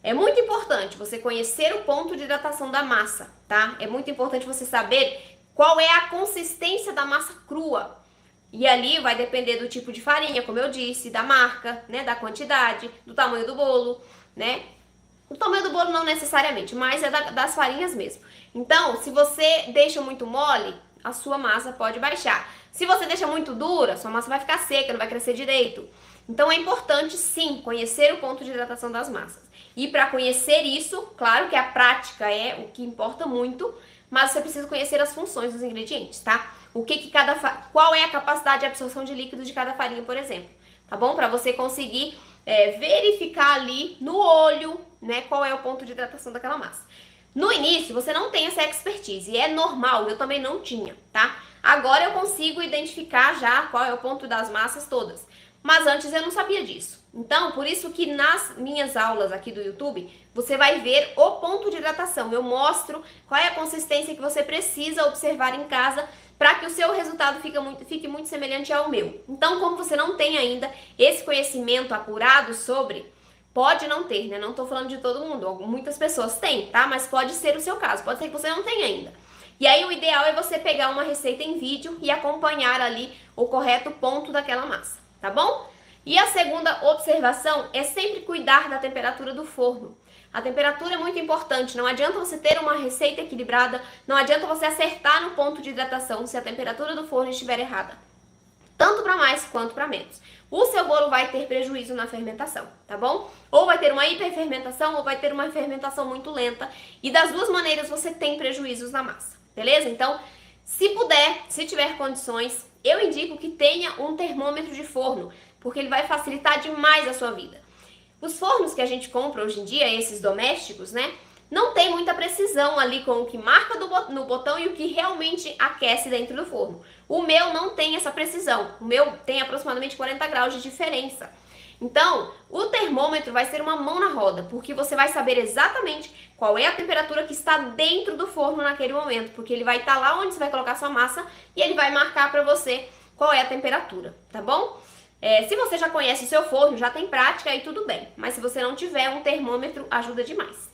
É muito importante você conhecer o ponto de hidratação da massa, tá? É muito importante você saber qual é a consistência da massa crua. E ali vai depender do tipo de farinha, como eu disse, da marca, né, da quantidade, do tamanho do bolo, né? O tamanho do bolo não necessariamente, mas é das farinhas mesmo. Então, se você deixa muito mole, a sua massa pode baixar. Se você deixa muito dura, sua massa vai ficar seca, não vai crescer direito. Então é importante sim conhecer o ponto de hidratação das massas. E para conhecer isso, claro que a prática é o que importa muito, mas você precisa conhecer as funções dos ingredientes, tá? Qual é a capacidade de absorção de líquido de cada farinha, por exemplo, tá bom? Para você conseguir verificar ali no olho, né, qual é o ponto de hidratação daquela massa. No início, você não tem essa expertise, e é normal, eu também não tinha, tá? Agora eu consigo identificar já qual é o ponto das massas todas, mas antes eu não sabia disso. Então, por isso que nas minhas aulas aqui do YouTube, você vai ver o ponto de hidratação. Eu mostro qual é a consistência que você precisa observar em casa para que o seu resultado fique muito semelhante ao meu. Então, como você não tem ainda esse conhecimento apurado sobre, pode não ter, né? Não tô falando de todo mundo, muitas pessoas têm, tá? Mas pode ser o seu caso, pode ser que você não tenha ainda. E aí o ideal é você pegar uma receita em vídeo e acompanhar ali o correto ponto daquela massa, tá bom? E a segunda observação é sempre cuidar da temperatura do forno. A temperatura é muito importante, não adianta você ter uma receita equilibrada, não adianta você acertar no ponto de hidratação se a temperatura do forno estiver errada. Tanto para mais quanto para menos. O seu bolo vai ter prejuízo na fermentação, tá bom? Ou vai ter uma hiperfermentação ou vai ter uma fermentação muito lenta. E das duas maneiras você tem prejuízos na massa, beleza? Então, se puder, se tiver condições, eu indico que tenha um termômetro de forno, porque ele vai facilitar demais a sua vida. Os fornos que a gente compra hoje em dia, esses domésticos, né? Não tem muita precisão ali com o que marca no botão e o que realmente aquece dentro do forno. O meu não tem essa precisão. O meu tem aproximadamente 40 graus de diferença. Então, o termômetro vai ser uma mão na roda, porque você vai saber exatamente qual é a temperatura que está dentro do forno naquele momento, porque ele vai estar lá onde você vai colocar sua massa e ele vai marcar para você qual é a temperatura, tá bom? Se você já conhece o seu forno, já tem prática, aí tudo bem. Mas se você não tiver, um termômetro ajuda demais.